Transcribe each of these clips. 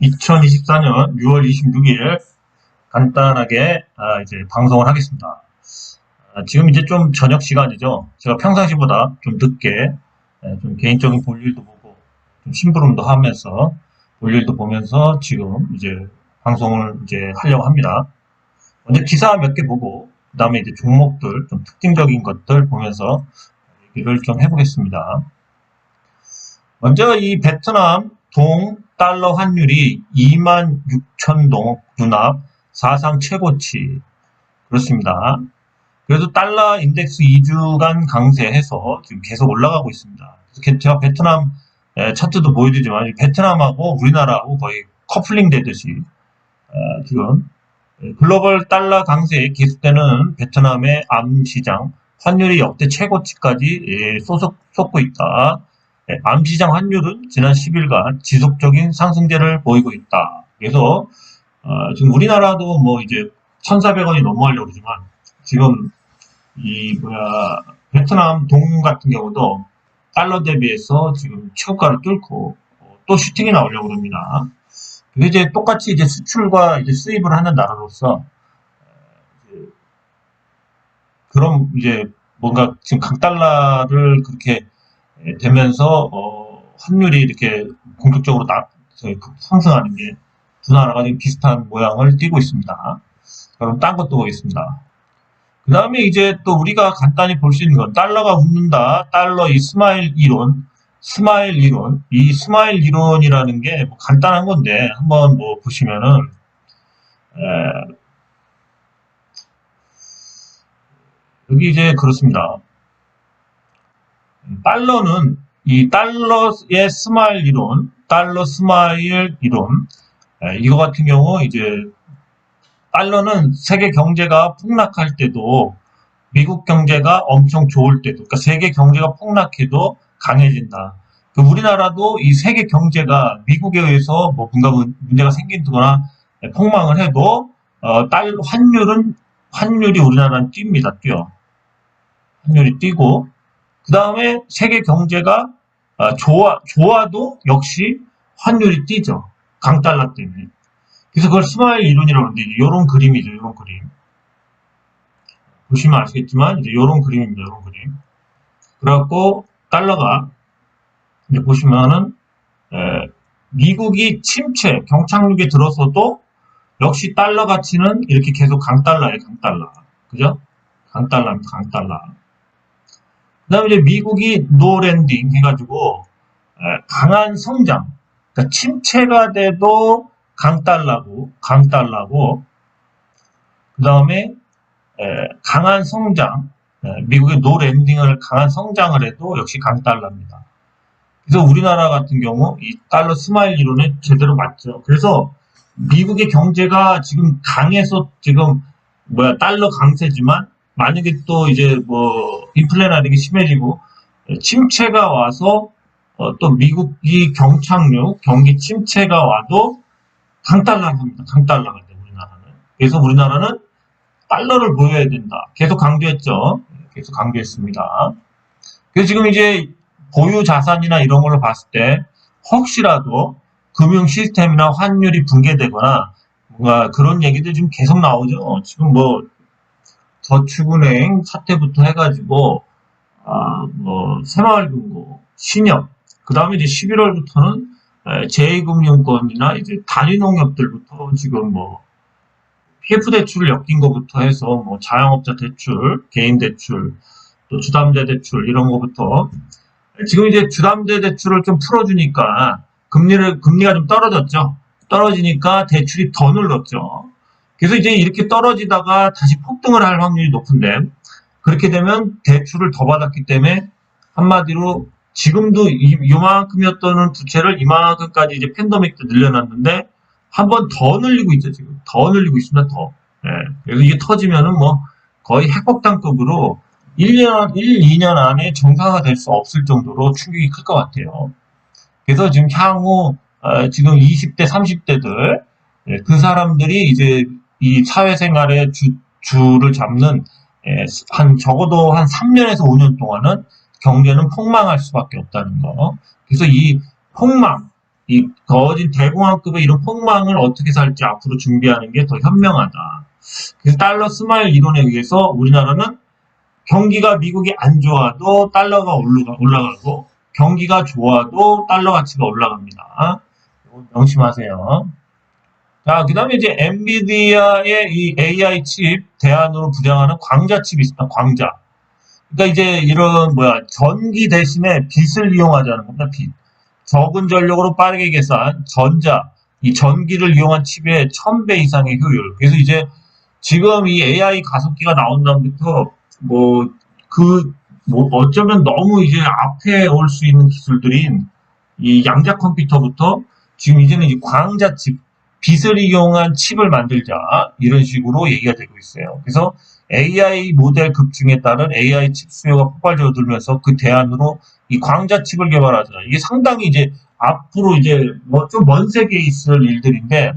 2024년 6월 26일 간단하게 이제 방송을 하겠습니다. 지금 이제 좀 저녁 시간이죠. 제가 평상시보다 좀 늦게 좀 개인적인 볼일도 보고 좀 심부름도 하면서 볼일도 보면서 지금 이제 방송을 이제 하려고 합니다. 먼저 기사 몇 개 보고 그다음에 이제 종목들 좀 특징적인 것들 보면서 얘기를 좀 해보겠습니다. 먼저 이 베트남 동 달러 환율이 26,000동 눈앞 사상 최고치. 그렇습니다. 그래도 달러 인덱스 2주간 강세해서 지금 계속 올라가고 있습니다. 그래서 제가 베트남 차트도 보여드리지만 베트남하고 우리나라하고 거의 커플링 되듯이 지금 글로벌 달러 강세에 계속되는 베트남의 암 시장 환율이 역대 최고치까지 솟고 있다. 암 시장 환율은 지난 10일간 지속적인 상승세를 보이고 있다. 그래서 지금 우리나라도 뭐 이제 1,400원이 넘어가려고 그러지만 지금 베트남 동 같은 경우도 달러 대비해서 지금 최고가를 뚫고 또 슈팅이 나오려고 합니다. 그게 이제 똑같이 이제 수출과 이제 수입을 하는 나라로서 그럼 이제 뭔가 지금 강달러를 그렇게 되면서 환율이 이렇게 공격적으로 상승하는 게 두 나라가 비슷한 모양을 띠고 있습니다. 그럼 딴 것도 보겠습니다. 그 다음에 이제 또 우리가 간단히 볼 수 있는 건 달러가 웃는다. 달러 이 스마일 이론. 이 스마일 이론이라는 게뭐 간단한 건데 한번 뭐 보시면은 여기 이제 그렇습니다. 달러는 이 달러의 스마일 이론, 달러 스마일 이론 이거 같은 경우 이제 달러는 세계 경제가 폭락할 때도 미국 경제가 엄청 좋을 때도 그러니까 세계 경제가 폭락해도 강해진다. 우리나라도 이 세계 경제가 미국에 의해서 뭐 뭔가 문제가 생긴다거나 폭망을 해도 환율이 우리나라는 뜁니다. 뛰어. 환율이 뛰고 그 다음에 세계 경제가 좋아도 역시 환율이 뛰죠. 강달러 때문에. 그래서 그걸 스마일 이론이라고 하는데 이런 그림이죠. 이런 그림. 보시면 아시겠지만 이제 이런 그림입니다. 이런 그림. 그래갖고 달러가 이제 보시면은 미국이 침체 경착륙에 들어서도 역시 달러 가치는 이렇게 계속 강달러예요. 강달러. 그죠? 강달러입니다. 강달러. 그 다음에 이제 미국이 노랜딩 해가지고 강한 성장. 그러니까 침체가 돼도 강달러고 그 다음에 강한 성장. 미국의 노랜딩을 강한 성장을 해도 역시 강달러입니다. 그래서 우리나라 같은 경우 이 달러 스마일 이론에 제대로 맞죠. 그래서 미국의 경제가 지금 강해서 지금 달러 강세지만 만약에 또 이제 뭐 인플레라는 게 심해지고 침체가 와서 또 미국이 경기 침체가 와도 강달러가 합니다. 강달러가 돼 우리나라는. 그래서 우리나라는 달러를 보여야 된다. 계속 강조했죠. 계속 강조했습니다. 그래서 지금 이제 보유 자산이나 이런 걸로 봤을 때 혹시라도 금융 시스템이나 환율이 붕괴되거나 뭔가 그런 얘기들 지금 계속 나오죠. 지금 뭐 저축은행 사태부터 해가지고 뭐 새마을금고, 신협, 그 다음에 이제 11월부터는 제2금융권이나 이제 단위농협들부터 지금 뭐 PF 대출을 엮인 것부터 해서 뭐 자영업자 대출, 개인 대출, 또 주담대 대출 이런 것부터 지금 이제 주담대 대출을 좀 풀어주니까 금리가 좀 떨어졌죠. 떨어지니까 대출이 더 늘었죠. 그래서 이제 이렇게 떨어지다가 다시 폭등을 할 확률이 높은데 그렇게 되면 대출을 더 받았기 때문에 한마디로 지금도 이만큼이었던 부채를 이만큼까지 이제 팬데믹 때 늘려놨는데 한 번 더 늘리고 있죠. 지금 더 늘리고 있습니다. 더. 그래서 이게 터지면은 뭐 거의 핵폭탄급으로 2년 안에 정상화될 수 없을 정도로 충격이 클 것 같아요. 그래서 지금 향후 지금 20대, 30대들 그 사람들이 이제 이 사회생활의 주를 잡는 적어도 한 3년에서 5년 동안은 경제는 폭망할 수밖에 없다는 거. 그래서 이 폭망, 이 더워진 대공황급의 이런 폭망을 어떻게 살지 앞으로 준비하는 게 더 현명하다. 그래서 달러 스마일 이론에 의해서 우리나라는 경기가 미국이 안 좋아도 달러가 올라가고 경기가 좋아도 달러 가치가 올라갑니다. 이거 명심하세요. 자, 그 다음에 이제 엔비디아의 이 AI 칩 대안으로 부장하는 광자 칩이 있습니다. 광자. 그러니까 이제 이런 전기 대신에 빛을 이용하자는 겁니다. 빛. 적은 전력으로 빠르게 계산, 이 전기를 이용한 칩의 1000배 이상의 효율. 그래서 이제 지금 이 AI 가속기가 나온 다음부터 어쩌면 너무 이제 앞에 올 수 있는 기술들인 이 양자 컴퓨터부터 지금 이제는 이 광자 칩, 빛을 이용한 칩을 만들자 이런 식으로 얘기가 되고 있어요. 그래서 AI 모델 급증에 따른 AI 칩 수요가 폭발적으로 늘면서 그 대안으로 이 광자 칩을 개발하자. 이게 상당히 이제 앞으로 이제 좀 먼 세계에 있을 일들인데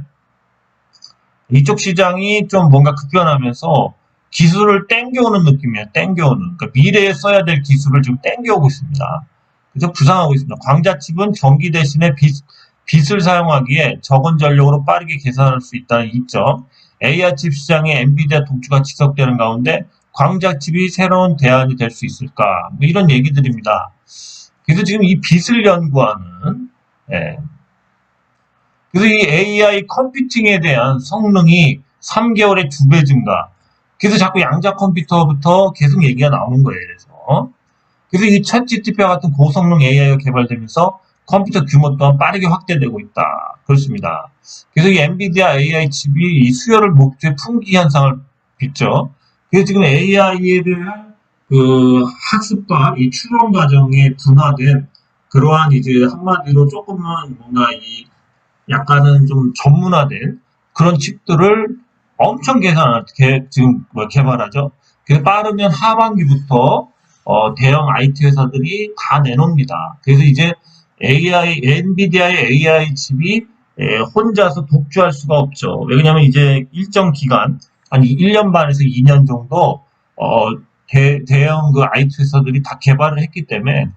이쪽 시장이 좀 뭔가 급변하면서 기술을 땡겨오는 느낌이에요. 땡겨오는. 그러니까 미래에 써야 될 기술을 지금 땡겨오고 있습니다. 그래서 부상하고 있습니다. 광자칩은 전기 대신에 빛을 사용하기에 적은 전력으로 빠르게 계산할 수 있다는 이점, AI 칩 시장에 엔비디아 독주가 지속되는 가운데 광자칩이 새로운 대안이 될 수 있을까? 이런 얘기들입니다. 그래서 지금 이 빛을 연구하는, 그래서 이 AI 컴퓨팅에 대한 성능이 3개월에 2배 증가. 그래서 자꾸 양자 컴퓨터부터 계속 얘기가 나오는 거예요. 그래서 이 챗GPT와 같은 고성능 AI가 개발되면서 컴퓨터 규모 또한 빠르게 확대되고 있다. 그렇습니다. 그래서 이 엔비디아 AI 칩이 이 수요를 목조의 풍기 현상을 빚죠. 그래서 지금 AI에 대한 그 학습과 이 추론 과정에 분화된 그러한 이제 한마디로 조금은 뭔가 이 약간은 좀 전문화된 그런 칩들을 엄청 지금 개발하죠. 그래서 빠르면 하반기부터 대형 IT 회사들이 다 내놓습니다. 그래서 이제 엔비디아의 AI 칩이 혼자서 독주할 수가 없죠. 왜냐면 이제 일정 기간, 한 1년 반에서 2년 정도, 대형 그 IT 회사들이 다 개발을 했기 때문에,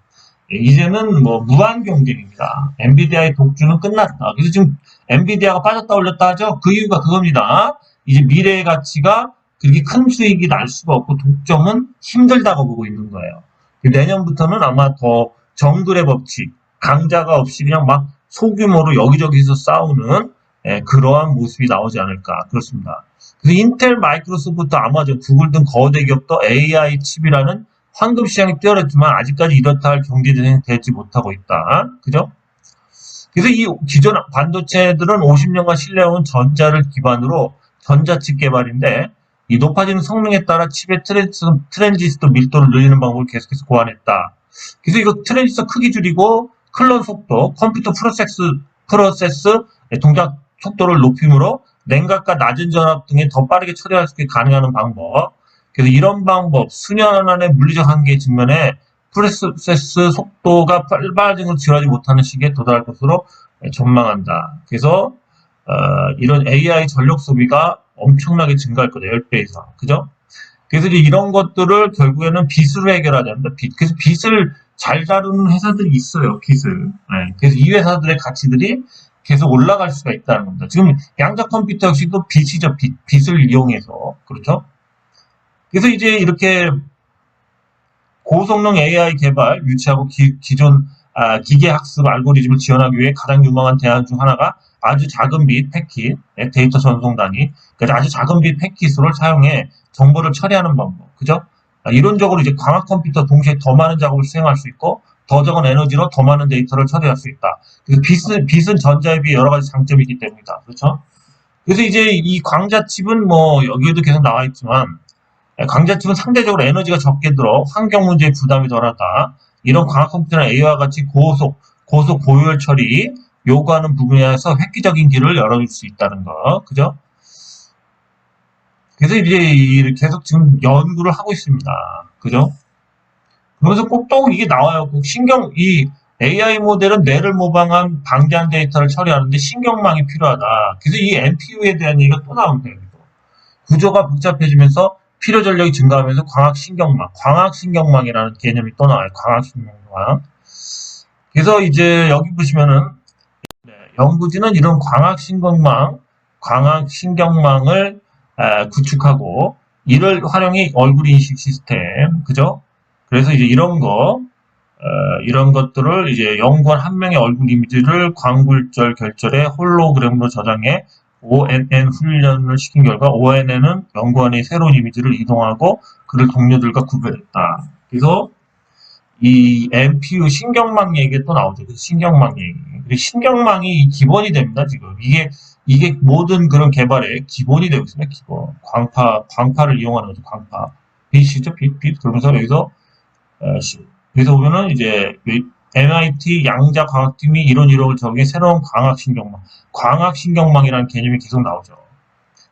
이제는 무한 경쟁입니다. 엔비디아의 독주는 끝났다. 그래서 지금 엔비디아가 빠졌다 올렸다 하죠? 그 이유가 그겁니다. 이제 미래의 가치가 그렇게 큰 수익이 날 수가 없고 독점은 힘들다고 보고 있는 거예요. 내년부터는 아마 더 정글의 법칙, 강자가 없이 그냥 막 소규모로 여기저기서 싸우는 그러한 모습이 나오지 않을까. 그렇습니다. 그래서 인텔, 마이크로소프트, 아마존, 구글 등 거대 기업도 AI 칩이라는 황금 시장이 뛰어났지만 아직까지 이렇다 할 경제진행이 되지 못하고 있다. 그죠? 그래서 이 기존 반도체들은 50년간 신뢰해온 전자를 기반으로 전자칩 개발인데 이 높아지는 성능에 따라 칩의 트랜지스터 밀도를 늘리는 방법을 계속해서 고안했다. 그래서 이거 트랜지스터 크기 줄이고 클론 속도, 컴퓨터 프로세스 동작 속도를 높임으로 냉각과 낮은 전압 등에 더 빠르게 처리할 수 있게 가능한 방법. 그래서 이런 방법, 수년 안의 물리적 한계 직면에 프로세스 속도가 빨라진 걸 지원하지 못하는 시기에 도달할 것으로 전망한다. 그래서 이런 AI 전력 소비가 엄청나게 증가할 거다. 10배 이상. 그죠? 그래서 이제 이런 것들을 결국에는 빚으로 해결하자 합니다. 빚. 그래서 빚을 잘 다루는 회사들이 있어요. 빚을. 그래서 이 회사들의 가치들이 계속 올라갈 수가 있다는 겁니다. 지금 양자 컴퓨터 역시도 빚이죠. 빚을 이용해서. 그렇죠? 그래서 이제 이렇게 고성능 AI 개발 유치하고 기존 기계 학습 알고리즘을 지원하기 위해 가장 유망한 대안 중 하나가 아주 작은 빗 패킷, 데이터 전송 단위, 그래서 아주 작은 빗 패킷을 사용해 정보를 처리하는 방법, 그죠? 이론적으로 이제 광학 컴퓨터 동시에 더 많은 작업을 수행할 수 있고 더 적은 에너지로 더 많은 데이터를 처리할 수 있다. 그래서 빗은 전자에 비해 여러 가지 장점이 있기 때문이다. 그렇죠? 그래서 이제 이 광자칩은 여기에도 계속 나와 있지만 광자칩은 상대적으로 에너지가 적게 들어 환경 문제의 부담이 덜하다. 이런 광학 컴퓨터나 AI와 같이 고속 고효율 처리 요구하는 부분에서 획기적인 길을 열어줄 수 있다는 거, 그죠? 그래서 이제 계속 지금 연구를 하고 있습니다. 그죠? 그러면서 꼭 또 이게 나와요. 이 AI 모델은 뇌를 모방한 방대한 데이터를 처리하는데 신경망이 필요하다. 그래서 이 NPU에 대한 얘기가 또 나옵니다. 구조가 복잡해지면서 필요 전력이 증가하면서 광학신경망이라는 개념이 또 나와요. 광학신경망. 그래서 이제 여기 보시면은 연구진은 이런 광학신경망을 구축하고 이를 활용해 얼굴 인식 시스템, 그죠? 그래서 이제 이런 것들을 이제 연구원 한 명의 얼굴 이미지를 광굴절 결절에 홀로그램으로 저장해 ONN 훈련을 시킨 결과 ONN은 연구원의 새로운 이미지를 이동하고 그를 동료들과 구별했다. 그래서 이 MPU 신경망 얘기가 또 나오죠. 그 신경망 얘기. 신경망이 기본이 됩니다, 지금. 이게 모든 그런 개발의 기본이 되고 있습니다, 기본. 광파를 이용하는 거죠, 광파. 빛이죠, 빛. 그러면서 여기서 보면은 이제 MIT 양자과학팀이 이론 이론을 적용해 새로운 광학신경망이라는 개념이 계속 나오죠.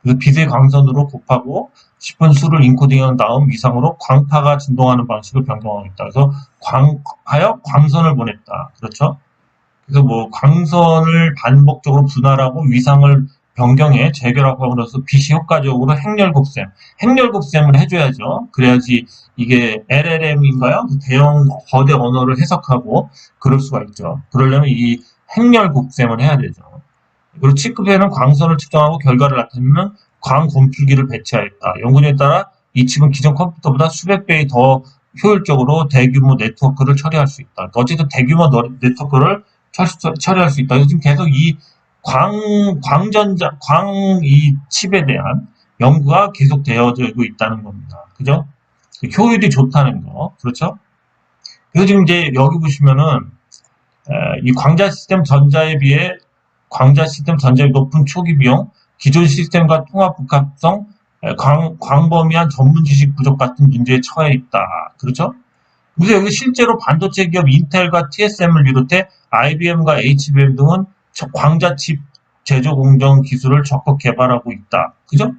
그래서 빛의 광선으로 곱하고 싶은 수를 인코딩한 다음 위상으로 광파가 진동하는 방식을 변경하고 있다. 그래서 광선을 보냈다. 그렇죠? 그래서 뭐 광선을 반복적으로 분할하고 위상을 변경해 재결합함으로써 빛이 효과적으로 행렬곱셈을 해줘야죠. 그래야지 이게 LLM인가요? 대형 거대 언어를 해석하고 그럴 수가 있죠. 그러려면 이 행렬곱셈을 해야 되죠. 그리고 칩급에는 광선을 측정하고 결과를 나타내는 광검출기를 배치하였다. 연구진에 따라 이 칩은 기존 컴퓨터보다 수백 배의 더 효율적으로 대규모 네트워크를 처리할 수 있다. 어쨌든 대규모 네트워크를 처리할 수 있다. 지금 계속 이 이 칩에 대한 연구가 계속 되어지고 있다는 겁니다. 그죠? 효율이 좋다는 거. 그렇죠? 그래서 지금 이제 여기 보시면은, 이 광자 시스템 전자에 비해 높은 초기 비용, 기존 시스템과 통합 복합성, 광범위한 전문 지식 부족 같은 문제에 처해 있다. 그렇죠? 그래서 여기 실제로 반도체 기업 인텔과 TSM을 비롯해 IBM과 HBM 등은 광자칩 제조 공정 기술을 적극 개발하고 있다. 그죠?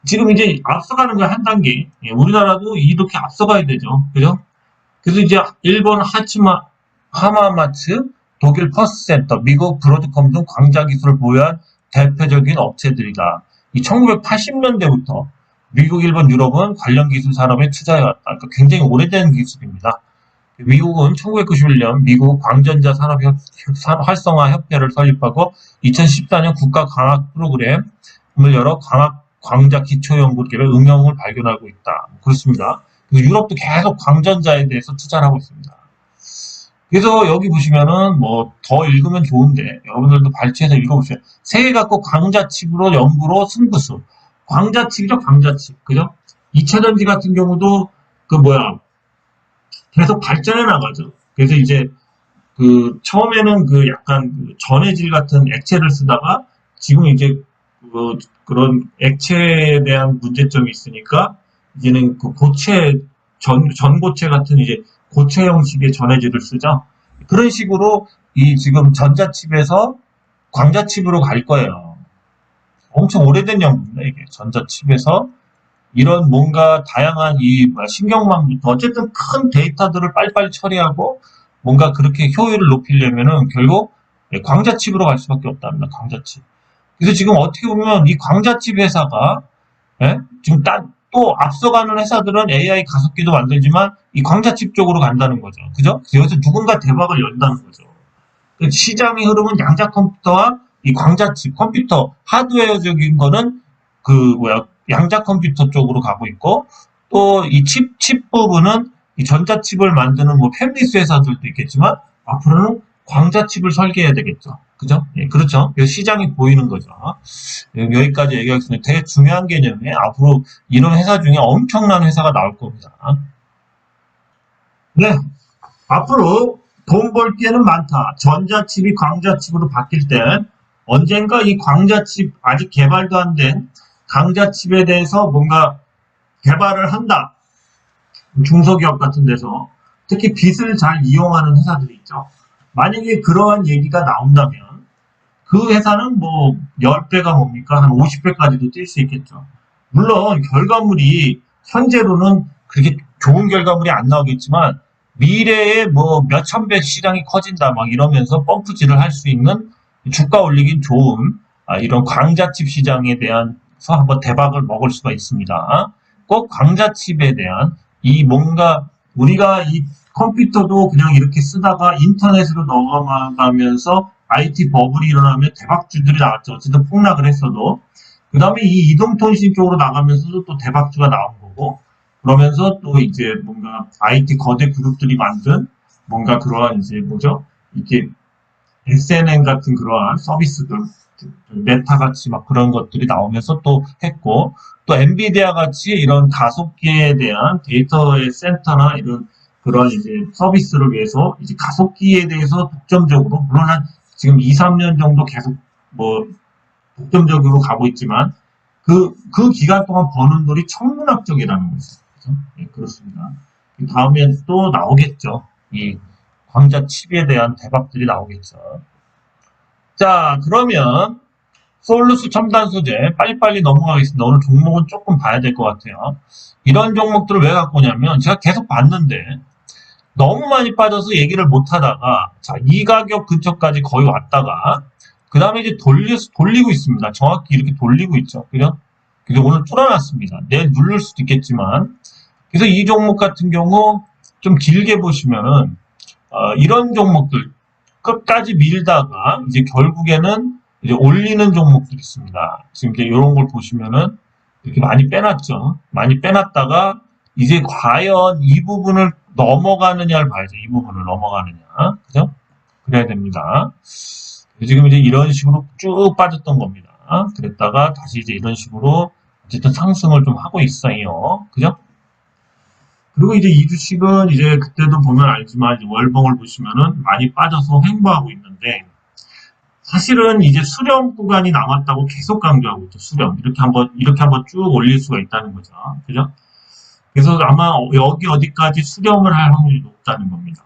지금 이제 앞서가는 거야, 한 단계. 우리나라도 이렇게 앞서가야 되죠. 그죠? 그래서 이제 일본 하마마츠, 독일 퍼스센터, 미국 브로드컴 등 광자 기술을 보유한 대표적인 업체들이다. 이 1980년대부터 미국, 일본, 유럽은 관련 기술 산업에 투자해왔다. 그러니까 굉장히 오래된 기술입니다. 미국은 1991년 미국 광전자 산업 활성화 협회를 설립하고 2014년 국가 광학 프로그램을 열어 광자 기초연구기를 응용을 발견하고 있다. 그렇습니다. 유럽도 계속 광전자에 대해서 투자를 하고 있습니다. 그래서 여기 보시면은 뭐 더 읽으면 좋은데 여러분들도 발췌해서 읽어보세요. 세계 각국 광자칩으로 연구로 승부수. 광자칩이죠, 광자칩. 그죠? 2차전지 같은 경우도 계속 발전해 나가죠. 그래서 이제 처음에는 약간 전해질 같은 액체를 쓰다가 지금 이제 그런 액체에 대한 문제점이 있으니까 이제는 전고체 같은 이제 고체 형식의 전해질을 쓰죠. 그런 식으로 이 지금 전자칩에서 광자칩으로 갈 거예요. 엄청 오래된 연구입니다, 이게. 전자칩에서 이런 뭔가 다양한 신경망부터 어쨌든 큰 데이터들을 빨리빨리 처리하고 뭔가 그렇게 효율을 높이려면은 결국 광자칩으로 갈 수밖에 없답니다. 광자칩. 그래서 지금 어떻게 보면 이 광자칩 회사가 지금 또 앞서가는 회사들은 AI 가속기도 만들지만 이 광자칩 쪽으로 간다는 거죠. 그죠? 여기서 누군가 대박을 연다는 거죠. 시장의 흐름은 양자 컴퓨터와 이 광자칩 컴퓨터 하드웨어적인 거는 양자 컴퓨터 쪽으로 가고 있고 또 이 칩 부분은 이 전자칩을 만드는 팹리스 회사들도 있겠지만 앞으로는 광자칩을 설계해야 되겠죠. 그죠? 예, 그렇죠. 시장이 보이는 거죠. 여기까지 얘기하겠습니다. 되게 중요한 개념이에요. 앞으로 이런 회사 중에 엄청난 회사가 나올 겁니다. 네. 앞으로 돈 벌 기회는 많다. 전자칩이 광자칩으로 바뀔 땐 언젠가 이 광자칩 아직 개발도 안 된 광자칩에 대해서 뭔가 개발을 한다. 중소기업 같은 데서 특히 빛을 잘 이용하는 회사들이 있죠. 만약에 그러한 얘기가 나온다면 그 회사는 10배가 뭡니까? 한 50배까지도 뛸 수 있겠죠. 물론 결과물이 현재로는 그렇게 좋은 결과물이 안 나오겠지만 미래에 몇천 배 시장이 커진다 이러면서 펌프질을 할 수 있는 주가 올리긴 좋은 이런 광자칩 시장에 대해서 한번 대박을 먹을 수가 있습니다. 꼭 광자칩에 대한 뭔가 우리가 이 컴퓨터도 그냥 이렇게 쓰다가 인터넷으로 넘어가면서 IT 버블이 일어나면 대박주들이 나왔죠. 어쨌든 폭락을 했어도. 그 다음에 이 이동통신 쪽으로 나가면서도 또 대박주가 나온 거고, 그러면서 또 이제 뭔가 IT 거대 그룹들이 만든 뭔가 그러한 이제 뭐죠? 이게 SNN 같은 그러한 서비스들, 메타 같이 막 그런 것들이 나오면서 또 했고, 또 엔비디아 같이 이런 가속기에 대한 데이터의 센터나 이런 그런 이제 서비스를 위해서 이제 가속기에 대해서 독점적으로, 물론 한 지금 2, 3년 정도 계속 뭐 독점적으로 가고 있지만, 그 기간 동안 버는 돈이 천문학적이라는 거죠. 그죠? 예, 그렇습니다. 다음에 또 나오겠죠. 이 광자 칩에 대한 대박들이 나오겠죠. 자, 그러면 솔루스 첨단 소재 빨리빨리 넘어가겠습니다. 오늘 종목은 조금 봐야 될 것 같아요. 이런 종목들을 왜 갖고 오냐면 제가 계속 봤는데 너무 많이 빠져서 얘기를 못 하다가 자, 이 가격 근처까지 거의 왔다가 그 다음에 이제 돌리고 있습니다. 정확히 이렇게 돌리고 있죠. 그죠? 그래서 오늘 뚫어놨습니다. 내일 누를 수도 있겠지만 그래서 이 종목 같은 경우 좀 길게 보시면은 이런 종목들 끝까지 밀다가 이제 결국에는 이제 올리는 종목들이 있습니다. 지금 이제 이런 걸 보시면은 이렇게 많이 빼놨죠. 많이 빼놨다가 이제 과연 이 부분을 넘어가느냐를 봐야죠. 이 부분을 넘어가느냐. 그죠? 그래야 됩니다. 지금 이제 이런 식으로 쭉 빠졌던 겁니다. 그랬다가 다시 이제 이런 식으로 어쨌든 상승을 좀 하고 있어요. 그죠? 그리고 이제 이 주식은 이제 그때도 보면 알지만 이제 월봉을 보시면은 많이 빠져서 횡보하고 있는데 사실은 이제 수렴 구간이 남았다고 계속 강조하고 있죠. 수렴. 이렇게 한번 쭉 올릴 수가 있다는 거죠. 그죠? 그래서 아마 여기 어디까지 수렴을 할 확률이 높다는 겁니다.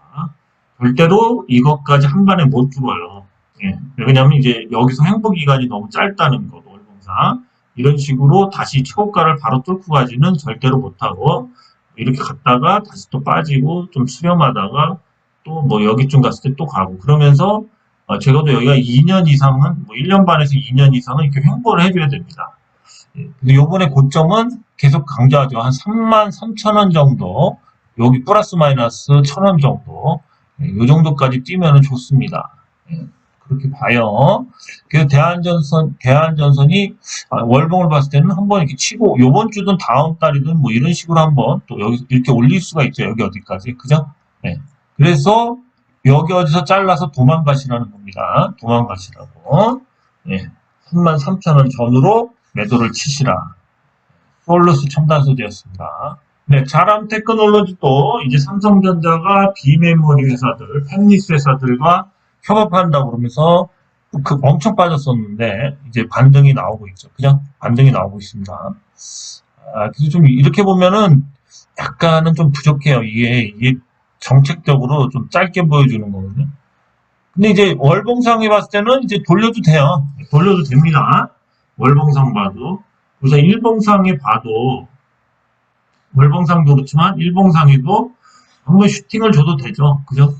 절대로 이것까지 한 번에 못 뚫어요. 예. 왜냐면 이제 여기서 횡보 기간이 너무 짧다는 거, 월봉상. 이런 식으로 다시 최고가를 바로 뚫고 가지는 절대로 못하고, 이렇게 갔다가 다시 또 빠지고, 좀 수렴하다가, 또 뭐 여기쯤 갔을 때 또 가고, 그러면서, 적어도 여기가 2년 이상은, 뭐 1년 반에서 2년 이상은 이렇게 횡보를 해줘야 됩니다. 예. 근데 요번에 고점은 계속 강조하죠. 한 3만 3천 원 정도, 여기 플러스 마이너스 1,000원 정도, 이 정도까지 뛰면 좋습니다. 예, 그렇게 봐요. 그래서 대한전선이 월봉을 봤을 때는 한번 이렇게 치고, 요번 주든 다음 달이든 뭐 이런 식으로 한번 또 여기 이렇게 올릴 수가 있죠. 여기 어디까지. 그죠? 예. 그래서 여기 어디서 잘라서 도망가시라는 겁니다. 도망가시라고. 예. 33,000원 전으로 매도를 치시라. 솔루스 첨단 소재였습니다. 네, 자람 테크놀로지도 이제 삼성전자가 비메모리 회사들, 팹리스 회사들과 협업한다고 그러면서 엄청 빠졌었는데 이제 반등이 나오고 있죠. 그냥 반등이 나오고 있습니다. 그래서 좀 이렇게 보면은 약간은 좀 부족해요. 이게 정책적으로 좀 짧게 보여주는 거거든요. 근데 이제 월봉상에 봤을 때는 이제 돌려도 돼요. 돌려도 됩니다. 월봉상 봐도. 그래서 일봉상에 봐도 월봉상도 그렇지만 일봉상에도 한번 슈팅을 줘도 되죠. 그죠?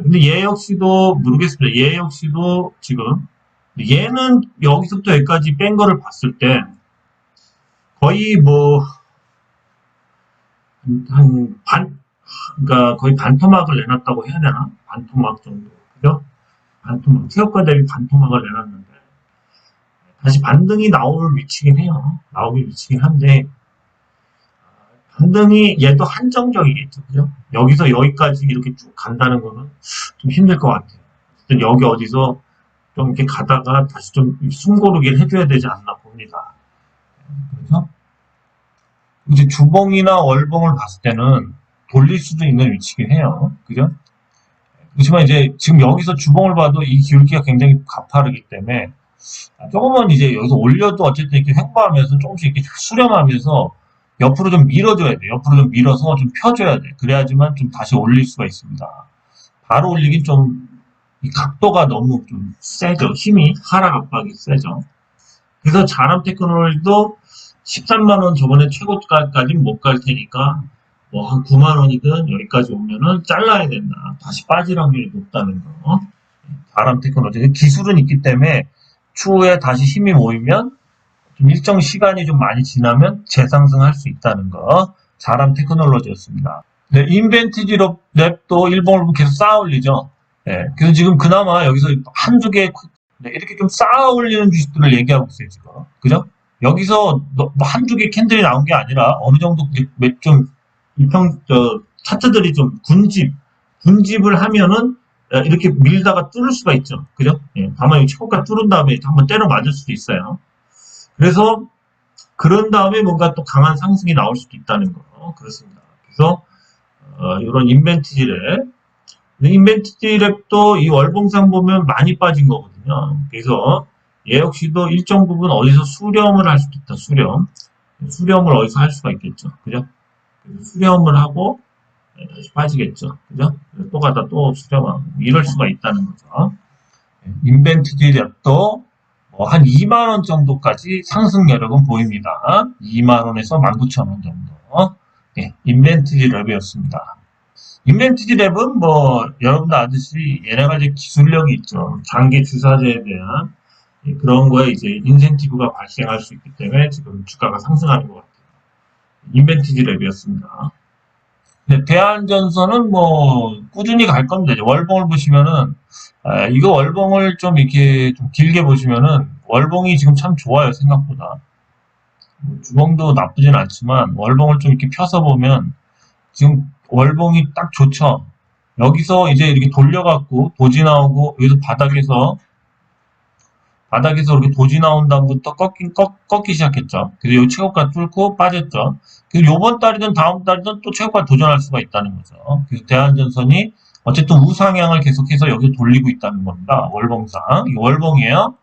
근데 얘 역시도 모르겠습니다. 얘 역시도 지금 얘는 여기서부터 여기까지 뺀 거를 봤을 때 거의 뭐 한 그러니까 거의 반토막을 내놨다고 해야 되나? 반토막 정도. 그죠? 반토막. 최고가 대비 반토막을 내놨는데 다시 반등이 나올 위치긴 해요. 나오기 위치긴 한데 반등이 얘도 한정적이겠죠. 그죠? 여기서 여기까지 이렇게 쭉 간다는 거는 좀 힘들 것 같아요. 여기 어디서 좀 이렇게 가다가 다시 좀 숨고르기를 해줘야 되지 않나 봅니다. 그래서 이제 주봉이나 월봉을 봤을 때는 돌릴 수도 있는 위치긴 해요. 그죠? 그렇지만 이제 지금 여기서 주봉을 봐도 이 기울기가 굉장히 가파르기 때문에 조금은 이제 여기서 올려도 어쨌든 이렇게 횡보하면서 조금씩 이렇게 수렴하면서 옆으로 좀 밀어줘야 돼. 옆으로 좀 밀어서 좀 펴줘야 돼. 그래야지만 좀 다시 올릴 수가 있습니다. 바로 올리긴 좀, 이 각도가 너무 좀 세죠. 힘이, 하락 압박이 세죠. 그래서 자람 테크놀로지도 13만원 저번에 최고가까지는 못 갈 테니까, 뭐 한 9만원이든 여기까지 오면은 잘라야 된다. 다시 빠질 확률이 높다는 거. 자람 테크놀로지. 기술은 있기 때문에 추후에 다시 힘이 모이면 좀 일정 시간이 좀 많이 지나면 재상승할 수 있다는 거. 자람 테크놀로지였습니다. 네, 인벤티지 랩도 일봉을 계속 쌓아 올리죠. 예, 그래서 지금 그나마 여기서 한두 개, 네, 이렇게 좀 쌓아 올리는 주식들을 얘기하고 있어요, 지금. 그죠? 여기서 뭐 한두 개 캔들이 나온 게 아니라 어느 정도 좀, 차트들이 좀 군집을 하면은 이렇게 밀다가 뚫을 수가 있죠. 그죠? 예, 다만 이 최고가 뚫은 다음에 한번 때려 맞을 수도 있어요. 그래서 그런 다음에 뭔가 또 강한 상승이 나올 수도 있다는 거. 그렇습니다. 그래서 이런 인벤트지랩도 이 월봉상 보면 많이 빠진 거거든요. 그래서 얘 역시도 일정 부분 어디서 수렴을 할 수도 있다. 수렴을 어디서 할 수가 있겠죠. 그죠? 수렴을 하고 다시 빠지겠죠. 그죠? 또 가다 또 수렴하고 이럴 수가 있다는 거죠. 인벤트지랩도 한 2만 원 정도까지 상승 여력은 보입니다. 2만 원에서 19,000원 정도. 예, 인벤트지 랩이었습니다. 인벤트지 랩은 여러분들 아듯이 얘네가 이제 기술력이 있죠. 장기 주사제에 대한 그런 거에 이제 인센티브가 발생할 수 있기 때문에 지금 주가가 상승하는 것 같아요. 인벤트지 랩이었습니다. 네, 대한전선은 꾸준히 갈 겁니다. 월봉을 보시면은, 이거 월봉을 좀 이렇게 좀 길게 보시면은, 월봉이 지금 참 좋아요, 생각보다. 주봉도 나쁘진 않지만, 월봉을 좀 이렇게 펴서 보면, 지금 월봉이 딱 좋죠. 여기서 이제 이렇게 돌려갖고, 도지 나오고, 여기서 바닥에서 이렇게 도지 나온 다음부터 꺾기 시작했죠. 그래서 여기 최고가 뚫고 빠졌죠. 그리고 요번 달이든 다음 달이든 또 최고가 도전할 수가 있다는 거죠. 그래서 대한전선이 어쨌든 우상향을 계속해서 여기 돌리고 있다는 겁니다. 월봉상. 이 월봉이에요.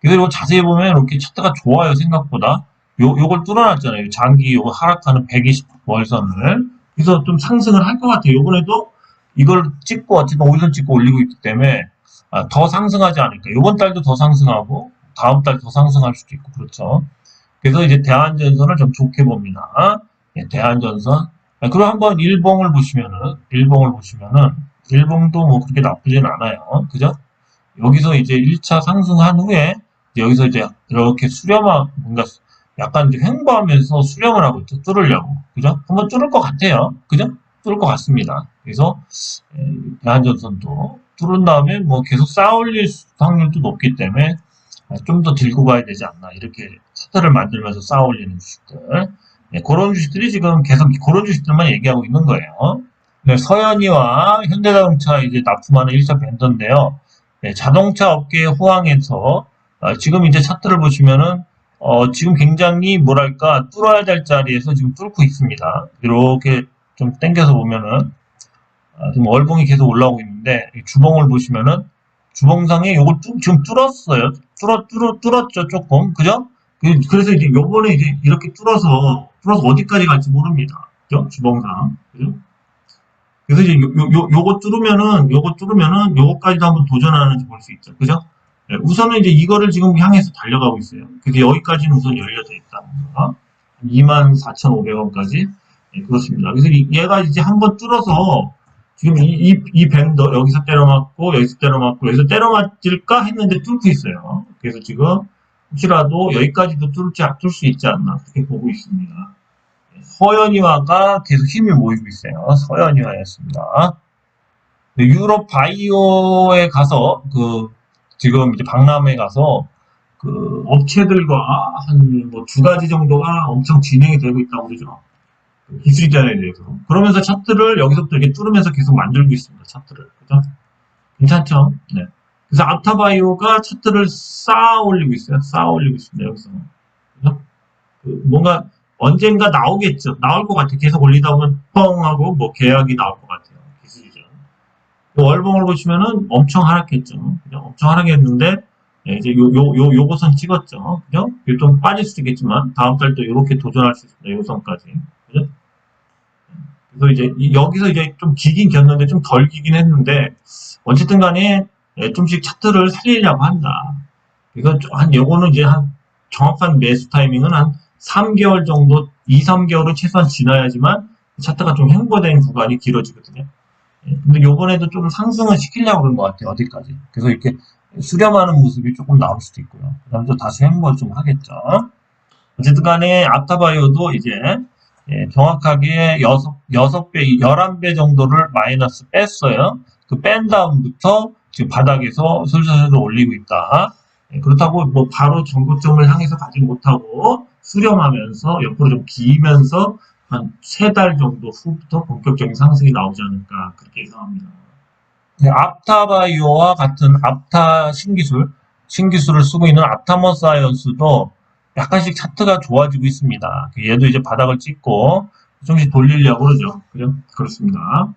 그래서 이거 자세히 보면 이렇게 차트가 좋아요, 생각보다. 요걸 뚫어놨잖아요. 장기 요거 하락하는 120 월선을. 그래서 좀 상승을 할 것 같아요. 요번에도 이걸 찍고 어쨌든 5일선 찍고 올리고 있기 때문에 더 상승하지 않을까. 이번 달도 더 상승하고 다음 달 더 상승할 수도 있고 그렇죠. 그래서 이제 대한전선을 좀 좋게 봅니다. 예, 대한전선. 그리고 한번 일봉을 보시면은 일봉도 그렇게 나쁘진 않아요. 그죠? 여기서 이제 1차 상승한 후에 여기서 이제 이렇게 뭔가 약간 이제 횡보하면서 수렴을 하고 있죠. 뚫으려고. 그죠? 한번 뚫을 것 같아요. 그죠? 뚫을 것 같습니다. 그래서 대한전선도 뚫은 다음에 계속 쌓아 올릴 확률도 높기 때문에 좀 더 들고 가야 되지 않나. 이렇게 차트를 만들면서 쌓아 올리는 주식들. 네, 그런 주식들이 지금 계속 그런 주식들만 얘기하고 있는 거예요. 네, 서현이와 현대자동차 이제 납품하는 1차 벤더인데요. 네, 자동차 업계의 호황에서 지금 이제 차트를 보시면은 지금 굉장히 뭐랄까 뚫어야 될 자리에서 지금 뚫고 있습니다. 이렇게 좀 당겨서 보면은 지금 월봉이 계속 올라오고 있는데 주봉을 보시면은 주봉상에 요걸 지금 뚫었어요. 뚫었죠 조금 그죠? 그래서 이제 요번에 이제 이렇게 뚫어서 어디까지 갈지 모릅니다. 그죠? 주봉상 그죠? 그래서 이제 요거 뚫으면은 요거까지도 한번 도전하는지 볼 수 있죠. 그죠? 네, 우선은 이제 이거를 지금 향해서 달려가고 있어요. 그래서 여기까지는 우선 열려져 있다는 거. 24,500원까지. 네, 그렇습니다. 그래서 얘가 이제 한번 뚫어서 지금 이 밴더 여기서 때려맞고 여기서 때려맞을까 했는데 뚫고 있어요. 그래서 지금 혹시라도 여기까지도 뚫을 수 있지 않나 그렇게 보고 있습니다. 서현이화가 계속 힘을 모이고 있어요. 서현이화였습니다. 유럽 바이오에 가서 지금 이제 박람회 가서 업체들과 한 두 가지 정도가 엄청 진행이 되고 있다고 그러죠. 기술 제안에 대해서. 그러면서 차트를 여기서부터 이렇게 뚫으면서 계속 만들고 있습니다. 차트를. 그죠? 괜찮죠? 네. 그래서 아타바이오가 차트를 쌓아 올리고 있어요. 쌓아 올리고 있습니다. 여기서. 그죠? 뭔가 언젠가 나오겠죠. 나올 것 같아요. 계속 올리다 보면 펑 하고 계약이 나올 것 같아요. 기술이죠. 월봉을 보시면은 엄청 하락했죠. 그죠? 엄청 하락했는데 예, 이제 요거선 찍었죠. 그죠? 좀 빠질 수도 있겠지만 다음 달도 이렇게 도전할 수 있습니다. 요선까지. 그죠? 그래서 이제 여기서 이제 좀 기긴 겼는데 좀 덜 기긴 했는데 어쨌든 간에 좀씩 차트를 살리려고 한다. 그래서 요거는 이제 한 정확한 매수 타이밍은 한 3개월 정도, 2, 3개월은 최소한 지나야지만 차트가 좀 횡보된 구간이 길어지거든요. 근데 요번에도 좀 상승을 시키려고 그런 것 같아요. 어디까지. 그래서 이렇게 수렴하는 모습이 조금 나올 수도 있고요. 그 다음에 또 다시 횡보 좀 하겠죠. 어쨌든 간에 아타바이오도 이제 정확하게 11배 정도를 마이너스 뺐어요. 그 뺀 다음부터 지금 바닥에서 슬슬 올리고 있다. 그렇다고 뭐 바로 전고점을 향해서 가지 못하고 수렴하면서 옆으로 좀 기면서 한 3달 정도 후부터 본격적인 상승이 나오지 않을까 그렇게 예상합니다. 네, apta바이오와 같은 apta 신기술을 쓰고 있는 aptamer 사이언스도 약간씩 차트가 좋아지고 있습니다. 얘도 이제 바닥을 찍고 좀씩 돌리려고 그러죠. 그죠? 그렇습니다.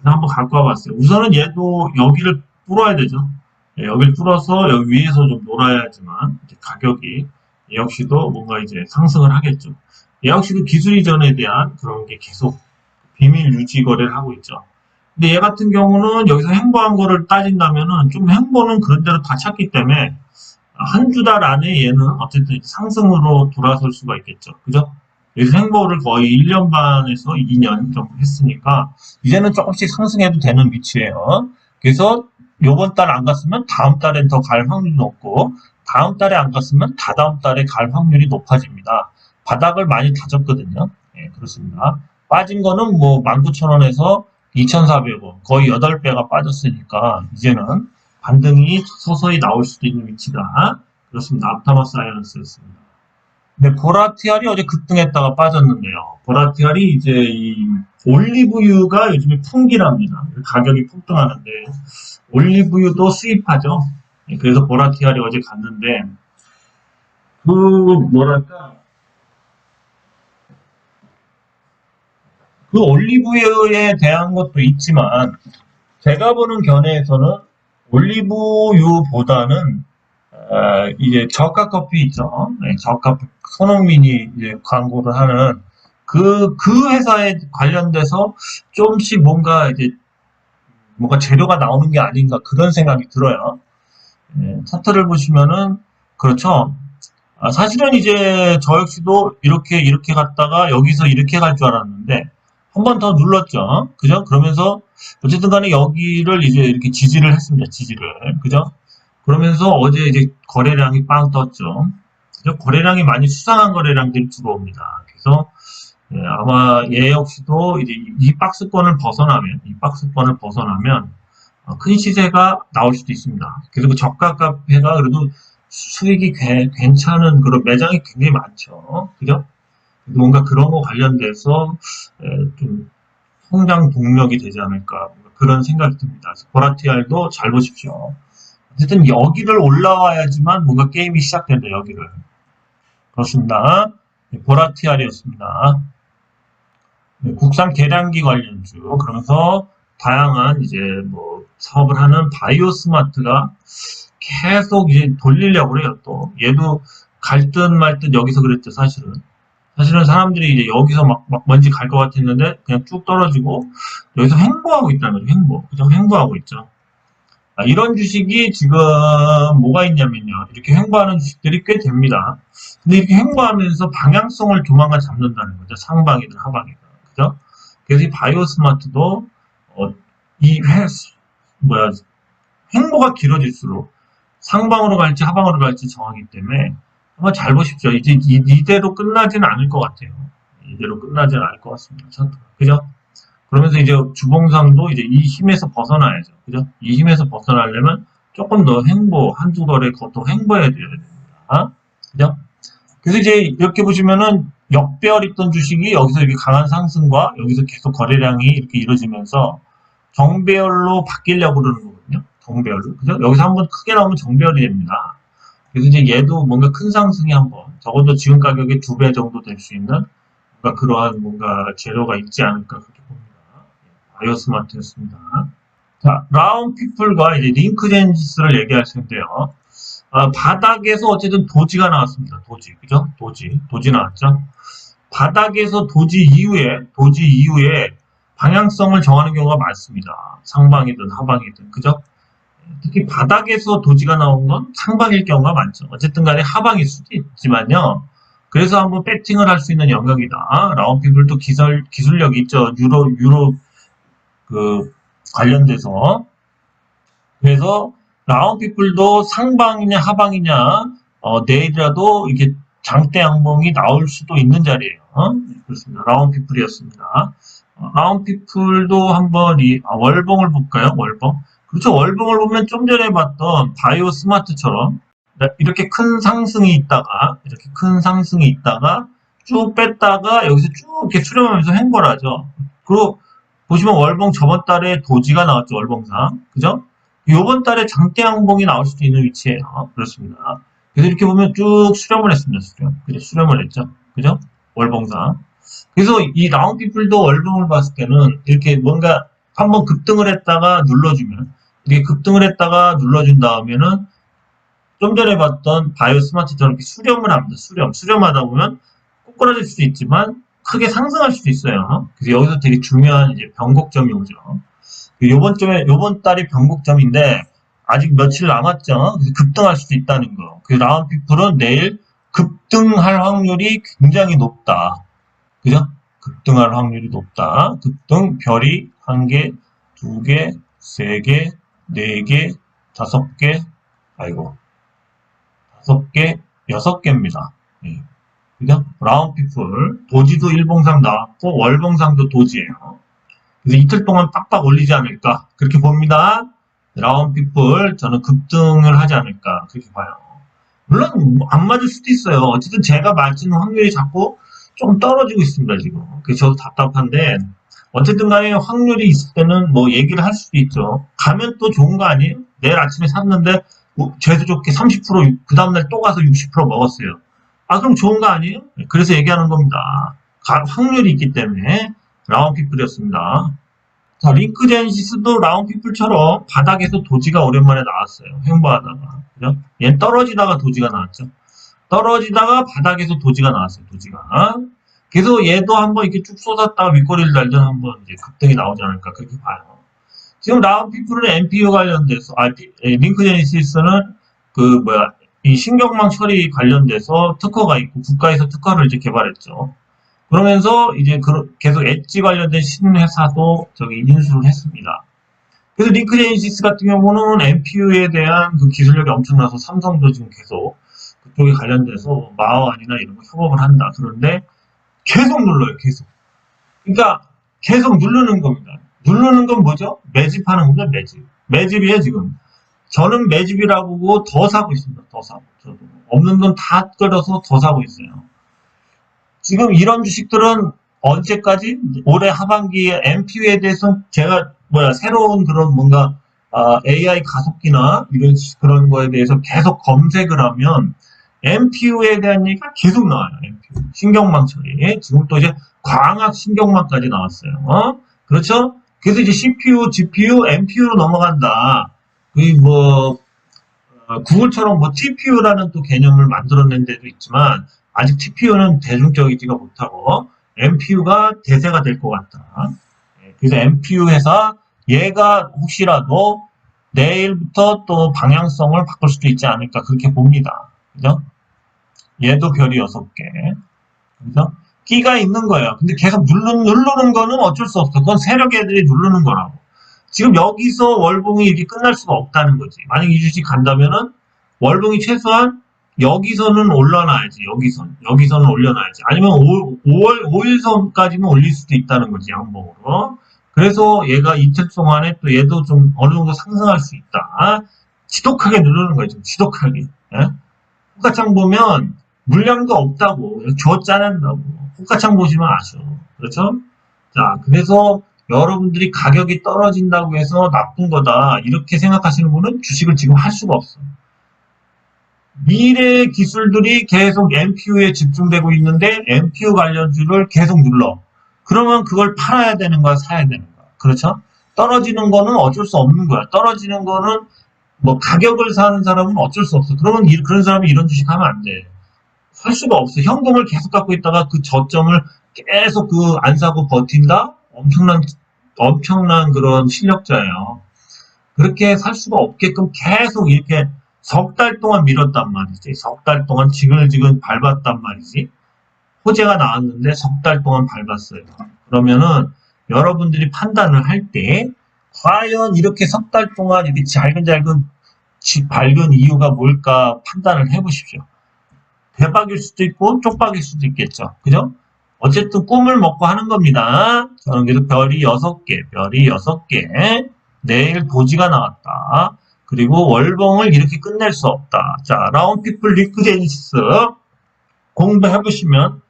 한번 갖고 와봤어요. 우선은 얘도 여기를 뚫어야 되죠. 여기를 뚫어서 여기 위에서 좀 놀아야지만 이제 가격이 얘 역시도 뭔가 이제 상승을 하겠죠. 얘 역시도 기술 이전에 대한 그런 게 계속 비밀 유지 거래를 하고 있죠. 근데 얘 같은 경우는 여기서 횡보한 거를 따진다면은 좀 횡보는 그런 대로 다 찼기 때문에 한 두 달 안에 얘는 어쨌든 상승으로 돌아설 수가 있겠죠. 그죠? 여기서 횡보를 거의 1년 반에서 2년 정도 했으니까 이제는 조금씩 상승해도 되는 위치예요. 그래서 요번 달 안 갔으면 다음 달엔 더 갈 확률이 높고 다음 달에 안 갔으면 다다음 달에 갈 확률이 높아집니다. 바닥을 많이 다졌거든요. 예, 그렇습니다. 빠진 거는 뭐 19,000원에서 2,400원 거의 8배가 빠졌으니까 이제는 반등이 서서히 나올 수도 있는 위치다. 그렇습니다. 앞타머 사이언스였습니다. 네, 보라티알이 어제 급등했다가 빠졌는데요. 보라티알이 이제 이 올리브유가 요즘에 풍기랍니다. 가격이 폭등하는데 올리브유도 수입하죠. 네, 그래서 보라티알이 어제 갔는데 그 뭐랄까 그 올리브유에 대한 것도 있지만 제가 보는 견해에서는 올리브유보다는 이제 저가 커피 있죠. 네, 저가 손흥민이 이제 광고를 하는 그 회사에 관련돼서 좀씩 뭔가 재료가 나오는 게 아닌가 그런 생각이 들어요. 차트를 보시면은 그렇죠. 사실은 이제 저 역시도 이렇게 갔다가 여기서 이렇게 갈 줄 알았는데 한 번 더 눌렀죠. 그죠? 그러면서 어쨌든 간에 여기를 이제 이렇게 지지를 했습니다. 지지를. 그죠? 그러면서 어제 이제 거래량이 빵 떴죠. 그죠? 거래량이 많이 수상한 거래량들이 들어옵니다. 그래서 아마 얘 역시도 이제 이 박스권을 벗어나면 큰 시세가 나올 수도 있습니다. 그리고 저가 카페가 그래도 수익이 괜찮은 그런 매장이 굉장히 많죠. 그죠? 뭔가 그런 거 관련돼서 좀 성장 동력이 되지 않을까 그런 생각이 듭니다. 보라티알도 잘 보십시오. 어쨌든 여기를 올라와야지만 뭔가 게임이 시작된다. 여기를 그렇습니다. 보라티알이었습니다. 국산 계량기 관련주 그러면서 다양한 이제 뭐 사업을 하는 바이오스마트가 계속 이제 돌리려고 그래요. 또 얘도 갈 듯 말 듯 여기서 그랬죠. 사실은 사람들이 이제 여기서 막 먼지 갈 것 같았는데 그냥 쭉 떨어지고 여기서 횡보하고 있다는 거죠. 그죠? 횡보하고 있죠. 이런 주식이 지금 뭐가 있냐면요. 이렇게 횡보하는 주식들이 꽤 됩니다. 근데 이렇게 횡보하면서 방향성을 조만간 잡는다는 거죠. 상방이든 하방이든. 그죠? 그래서 이 바이오스마트도 이 횡보가 길어질수록 상방으로 갈지 하방으로 갈지 정하기 때문에 한번 잘 보십시오. 이제 이대로 끝나지는 않을 것 같아요. 이대로 끝나지는 않을 것 같습니다. 그죠? 그러면서 이제 주봉상도 이제 이 힘에서 벗어나야죠. 그죠? 이 힘에서 벗어나려면 조금 더 한두 거래 더 횡보해야 됩니다. 그죠? 그래서 이제 이렇게 보시면은 역배열 있던 주식이 여기서 이렇게 강한 상승과 여기서 계속 거래량이 이렇게 이루어지면서 정배열로 바뀌려고 그러는 거거든요. 정배열로. 그죠? 여기서 한번 크게 나오면 정배열이 됩니다. 그래서 이제 얘도 뭔가 큰 상승이 한번, 적어도 지금 가격의 2배 정도 될 수 있는 뭔가 그러한 뭔가 재료가 있지 않을까 그렇게 봅니다. 바이오스마트였습니다. 자, 라운피플과 이제 링크젠지스를 얘기할 텐데요. 바닥에서 어쨌든 도지가 나왔습니다. 그죠? 도지 나왔죠? 바닥에서 도지 이후에 방향성을 정하는 경우가 많습니다. 상방이든 하방이든, 그죠? 특히 바닥에서 도지가 나온 건 상방일 경우가 많죠. 어쨌든 간에 하방일 수도 있지만요. 그래서 한번 배팅을 할 수 있는 영역이다. 라운피플도 기술력이 있죠. 유로 관련돼서. 그래서 라운피플도 상방이냐 하방이냐 내일이라도 이게 장대 양봉이 나올 수도 있는 자리예요. 그렇습니다. 라운피플이었습니다. 라운피플도 한번 월봉을 볼까요? 월봉. 그렇죠. 월봉을 보면 좀 전에 봤던 바이오 스마트처럼 이렇게 큰 상승이 있다가 쭉 뺐다가 여기서 쭉 이렇게 수렴하면서 횡보하죠. 그리고 보시면 월봉 저번 달에 도지가 나왔죠. 월봉상. 그죠? 요번 달에 장대 양봉이 나올 수도 있는 위치예요. 그렇습니다. 그래서 이렇게 보면 쭉 수렴을 했습니다. 그죠? 수렴을 했죠. 그죠? 월봉상. 그래서 이 라운피플도 월봉을 봤을 때는 이렇게 뭔가 한번 급등을 했다가 눌러주면, 이렇게 급등을 했다가 눌러준 다음에는 좀 전에 봤던 바이오 스마트처럼 이렇게 수렴을 합니다. 수렴하다 보면 꼬꾸라질 수도 있지만 크게 상승할 수도 있어요. 그래서 여기서 되게 중요한 이제 변곡점이 오죠. 요번 달이 변곡점인데 아직 며칠 남았죠. 그래서 급등할 수도 있다는 거. 그 라운피플은 내일 급등할 확률이 굉장히 높다. 그죠? 급등할 확률이 높다. 급등 별이 1개, 2개, 3개, 4개, 5개, 아이고, 5개, 6개입니다. 예. 그죠? 라운피플, 도지도 일봉상 나왔고, 월봉상도 도지예요. 그래서 이틀 동안 빡빡 올리지 않을까, 그렇게 봅니다. 라운피플, 저는 급등을 하지 않을까, 그렇게 봐요. 물론, 안 맞을 수도 있어요. 어쨌든 제가 맞는 확률이 자꾸 좀 떨어지고 있습니다, 지금. 그래서 저도 답답한데, 어쨌든 간에 확률이 있을 때는 뭐 얘기를 할 수도 있죠. 가면 또 좋은 거 아니에요? 내일 아침에 샀는데, 죄도 좋게 30%, 그 다음날 또 가서 60% 먹었어요. 아, 그럼 좋은 거 아니에요? 그래서 얘기하는 겁니다. 확률이 있기 때문에, 라운피플이었습니다. 자, 링크제네시스도 라운피플처럼 바닥에서 도지가 오랜만에 나왔어요. 횡보하다가. 그죠? 얘는 떨어지다가 도지가 나왔죠. 떨어지다가 바닥에서 도지가 나왔어요. 도지가. 그래서 얘도 한번 이렇게 쭉 쏟았다가 윗꼬리를 달던 한번 이제 급등이 나오지 않을까 그렇게 봐요. 지금 라운피플은 NPU 관련돼서 링크제네시스는 이 신경망 처리 관련돼서 특허가 있고 국가에서 특허를 이제 개발했죠. 그러면서 이제 계속 엣지 관련된 신회사도 인수를 했습니다. 그래서 링크제네시스 같은 경우는 NPU에 대한 그 기술력이 엄청나서 삼성도 지금 계속 그쪽에 관련돼서 마어안이나 이런 거 협업을 한다. 그런데 계속 눌러요. 계속. 그러니까 계속 누르는 겁니다. 누르는 건 뭐죠? 매집하는 겁니다. 매집이에요 지금. 저는 매집이라고 보고 더 사고 있습니다. 더 사고. 저도 없는 돈 다 끌어서 더 사고 있어요. 지금 이런 주식들은 언제까지? 올해 하반기에 NPU에 대해서 제가 새로운 그런 뭔가 AI 가속기나 이런 그런 거에 대해서 계속 검색을 하면 NPU에 대한 얘기가 계속 나와요. NPU. 신경망 처리. 지금 또 이제 광학 신경망까지 나왔어요. 그렇죠? 그래서 이제 CPU, GPU, NPU로 넘어간다. 구글처럼 TPU라는 또 개념을 만들어낸 데도 있지만 아직 TPU는 대중적이지가 못하고 NPU가 대세가 될 것 같다. 그래서 NPU 회사 얘가 혹시라도 내일부터 또 방향성을 바꿀 수도 있지 않을까 그렇게 봅니다. 그죠? 얘도 별이 6개. 그죠? 끼가 있는 거예요. 근데 계속 누르는 거는 어쩔 수 없어. 그건 세력 애들이 누르는 거라고. 지금 여기서 월봉이 이렇게 끝날 수가 없다는 거지. 만약 이 주식 간다면은 월봉이 최소한 여기서는 올려놔야지. 여기서는 올려놔야지. 아니면 5일선까지는 올릴 수도 있다는 거지. 양봉으로. 그래서 얘가 이틀 동안에 또 얘도 좀 어느 정도 상승할 수 있다. 지독하게 누르는 거예요. 좀 지독하게. 예? 호가창 보면 물량도 없다고. 저 짜낸다고. 호가창 보시면 아셔. 그렇죠? 자, 그래서 여러분들이 가격이 떨어진다고 해서 나쁜 거다. 이렇게 생각하시는 분은 주식을 지금 할 수가 없어. 미래의 기술들이 계속 NPU에 집중되고 있는데 NPU 관련주를 계속 눌러. 그러면 그걸 팔아야 되는 거야, 사야 되는 거야. 그렇죠? 떨어지는 거는 어쩔 수 없는 거야. 떨어지는 거는 가격을 사는 사람은 어쩔 수 없어. 그러면 그런 사람이 이런 주식 하면 안 돼. 살 수가 없어. 현금을 계속 갖고 있다가 그 저점을 계속 안 사고 버틴다? 엄청난 그런 실력자예요. 그렇게 살 수가 없게끔 계속 이렇게 석 달 동안 밀었단 말이지. 석 달 동안 지글지글 밟았단 말이지. 호재가 나왔는데 석 달 동안 밟았어요. 그러면은 여러분들이 판단을 할 때 과연 이렇게 석 달 동안 이렇게 잘근잘근 밟은 이유가 뭘까 판단을 해보십시오. 대박일 수도 있고 쪽박일 수도 있겠죠. 그죠? 어쨌든 꿈을 먹고 하는 겁니다. 저는 그래서 별이 6개, 별이 6개. 내일 도지가 나왔다. 그리고 월봉을 이렇게 끝낼 수 없다. 자, 라운 피플 리크 제니시스 공부해보시면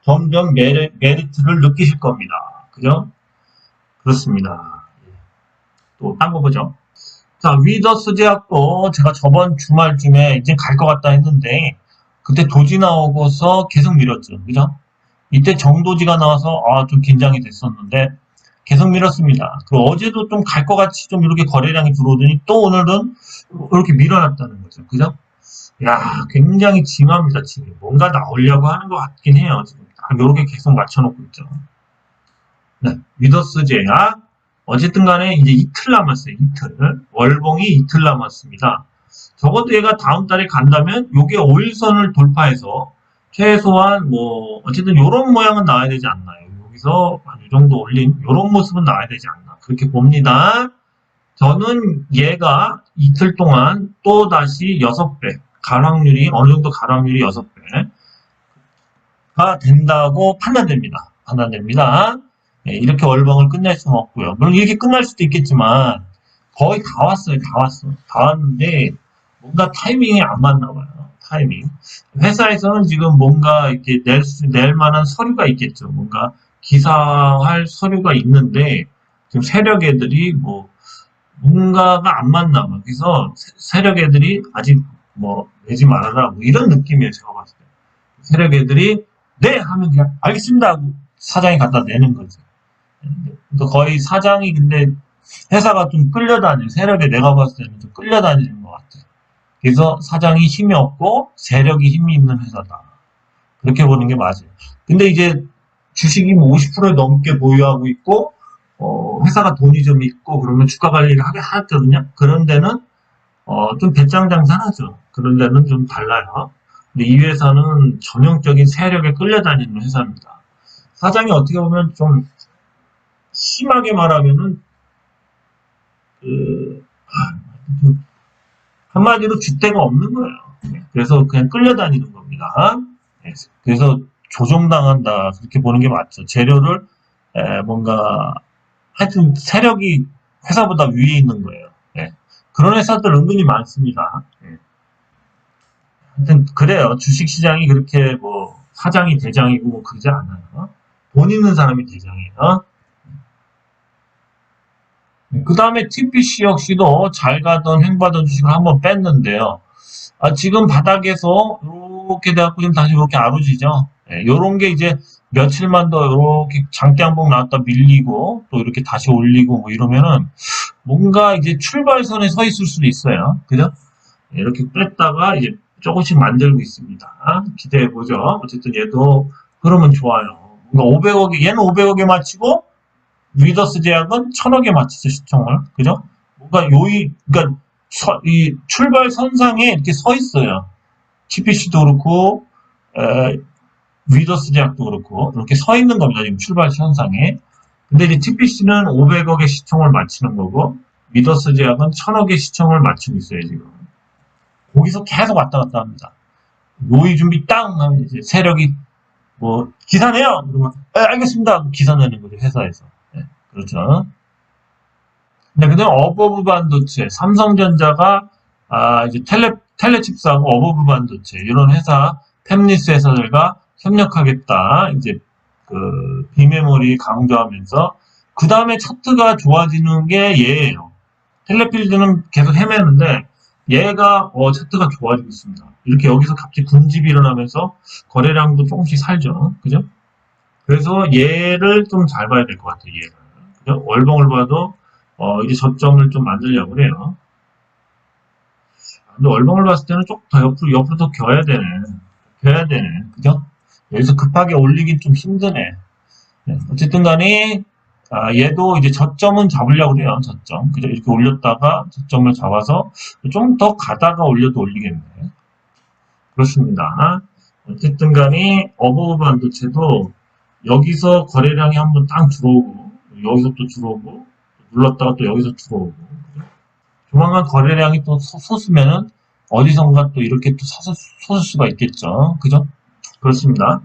점점 메리트를 느끼실 겁니다. 그죠? 그렇습니다. 또 딴 거 보죠. 자, 위더스 제약도 제가 저번 주말쯤에 이제 갈 것 같다 했는데 그때 도지 나오고서 계속 미뤘죠. 그죠? 이때 정도지가 나와서 좀 긴장이 됐었는데 계속 밀었습니다. 그리고 어제도 좀 갈 것 같이 좀 이렇게 거래량이 들어오더니 또 오늘은 이렇게 밀어놨다는 거죠. 그죠? 야, 굉장히 징합니다, 지금. 뭔가 나오려고 하는 것 같긴 해요, 지금. 이렇게 계속 맞춰놓고 있죠. 네, 위더스 제약. 어쨌든 간에 이제 이틀 남았어요, 이틀. 월봉이 이틀 남았습니다. 적어도 얘가 다음 달에 간다면 요게 5일선을 돌파해서 최소한 어쨌든 요런 모양은 나와야 되지 않나요? 여기서 한 이 정도 올린 요런 모습은 나와야 되지 않나. 그렇게 봅니다. 저는 얘가 이틀 동안 또 다시 6배, 가락률이, 어느 정도 가락률이 6배가 된다고 판단됩니다. 판단됩니다. 네, 이렇게 월봉을 끝낼 수는 없고요. 물론 이렇게 끝날 수도 있겠지만 거의 다 왔어요. 다 왔어. 다 왔는데 뭔가 타이밍이 안 맞나 봐요. 타이밍. 회사에서는 지금 뭔가 이렇게 낼 만한 서류가 있겠죠. 뭔가 기사할 서류가 있는데 지금 세력 애들이 뭔가가 안 맞나 봐. 그래서 세력 애들이 아직 내지 말아라. 이런 느낌이에요. 제가 봤을 때. 세력 애들이 네! 하면 그냥 알겠습니다 하고 사장이 갖다 내는 거죠. 그러니까 거의 사장이 근데 회사가 좀 끌려다니는, 세력에 내가 봤을 때는 좀 끌려다니는 것 같아요. 그래서 사장이 힘이 없고 세력이 힘이 있는 회사다. 그렇게 보는 게 맞아요. 근데 이제 주식이 50% 넘게 보유하고 있고, 회사가 돈이 좀 있고, 그러면 주가 관리를 하게 하거든요. 그런 데는, 좀 배짱 장사하죠. 그런 데는 좀 달라요. 근데 이 회사는 전형적인 세력에 끌려다니는 회사입니다. 사장이 어떻게 보면 좀 심하게 말하면은, 그, 한마디로 줏대가 없는 거예요. 그래서 그냥 끌려다니는 겁니다. 그래서 조종당한다. 그렇게 보는 게 맞죠. 재료를, 뭔가, 하여튼 세력이 회사보다 위에 있는 거예요. 그런 회사들 은근히 많습니다. 하여튼 그래요. 주식시장이 그렇게 사장이 대장이고 그러지 않아요. 돈 있는 사람이 대장이에요. 그 다음에 TPC 역시도 잘 가던 횡보하던 주식을 한번 뺐는데요. 지금 바닥에서 이렇게 돼갖고 지금 다시 이렇게 아루지죠. 요런 게 이제 며칠만 더 이렇게 장대 한봉 나왔다 밀리고 또 이렇게 다시 올리고 이러면은 뭔가 이제 출발선에 서 있을 수도 있어요. 그죠? 이렇게 뺐다가 이제 조금씩 만들고 있습니다. 기대해보죠. 어쨌든 얘도 흐름은 좋아요. 뭔가 500억에, 얘는 500억에 맞추고 위더스 제약은 1000억에 맞추죠, 시청을. 그죠? 뭔가 그러니까 이 출발 선상에 이렇게 서 있어요. TPC도 그렇고, 위더스 제약도 그렇고, 이렇게 서 있는 겁니다, 지금 출발 선상에. 근데 이제 TPC는 500억의 시청을 맞추는 거고, 위더스 제약은 1000억의 시청을 맞추고 있어요, 지금. 거기서 계속 왔다 갔다 합니다. 모의 준비 땅 하면 이제 세력이 기사 내요! 그러면, 알겠습니다! 기사 내는 거죠, 회사에서. 그렇죠. 네, 그다음 어버브 반도체, 삼성전자가 이제 텔레칩스하고 어버브 반도체 이런 회사, 팹리스 회사들과 협력하겠다. 이제 그 비메모리 강조하면서 그 다음에 차트가 좋아지는 게 얘예요. 텔레필드는 계속 헤매는데 얘가 차트가 좋아지고 있습니다. 이렇게 여기서 갑자기 군집이 일어나면서 거래량도 조금씩 살죠. 그죠? 그래서 얘를 좀 잘 봐야 될 것 같아요. 얘를. 그죠? 월봉을 봐도 이제 저점을 좀 만들려고 그래요. 근데 월봉을 봤을 때는 조금 더 옆으로 더 겨야 되네. 겨야 되네. 그죠? 여기서 급하게 올리긴 좀 힘드네. 어쨌든 간에, 얘도 이제 저점은 잡으려고 그래요. 저점. 그죠? 이렇게 올렸다가 저점을 잡아서 좀 더 가다가 올려도 올리겠네. 그렇습니다. 어쨌든 간에 어버브 반도체도 여기서 거래량이 한번 딱 들어오고, 여기서 또 들어오고, 눌렀다가 또 여기서 들어오고. 조만간 거래량이 또 솟으면은 어디선가 또 이렇게 또 솟을 수가 있겠죠. 그죠? 그렇습니다.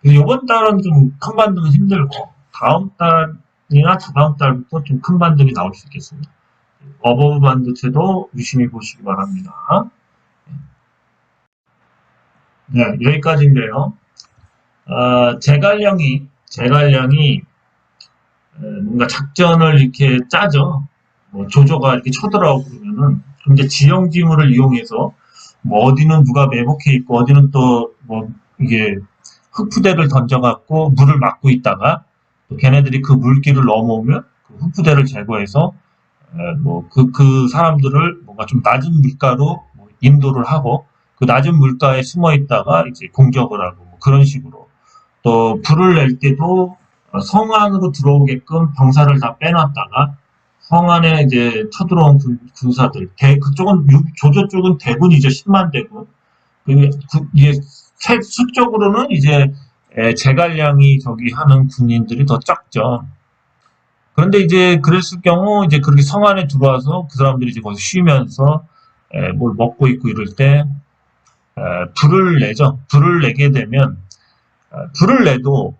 이번 달은 좀 큰 반등은 힘들고 다음 달이나 다다음 달부터 좀 큰 반등이 나올 수 있겠습니다. 어버브 반도체도 유심히 보시기 바랍니다. 네, 여기까지인데요. 제갈량이 뭔가 작전을 이렇게 짜죠. 뭐 조조가 이렇게 쳐들어오고 그러면은 이제 지형지물을 이용해서 뭐 어디는 누가 매복해 있고 어디는 또 뭐 이게 흙푸대를 던져갖고 물을 막고 있다가 또 걔네들이 그 물길을 넘어오면 그 흙푸대를 제거해서 그 사람들을 뭔가 좀 낮은 물가로 뭐 인도를 하고 그 낮은 물가에 숨어 있다가 이제 공격을 하고 뭐 그런 식으로 또 불을 낼 때도 성 안으로 들어오게끔 병사를 다 빼놨다가 성 안에 이제 쳐들어온 군사들, 그쪽은 조조 쪽은 대군이죠. 10만 대군. 이게 수적으로는 이제 제갈량이 저기 하는 군인들이 더 작죠. 그런데 이제 그랬을 경우 이제 그렇게 성 안에 들어와서 그 사람들이 이제 거기서 쉬면서 뭘 먹고 있고 이럴 때 불을 내죠. 불을 내게 되면 불을 내도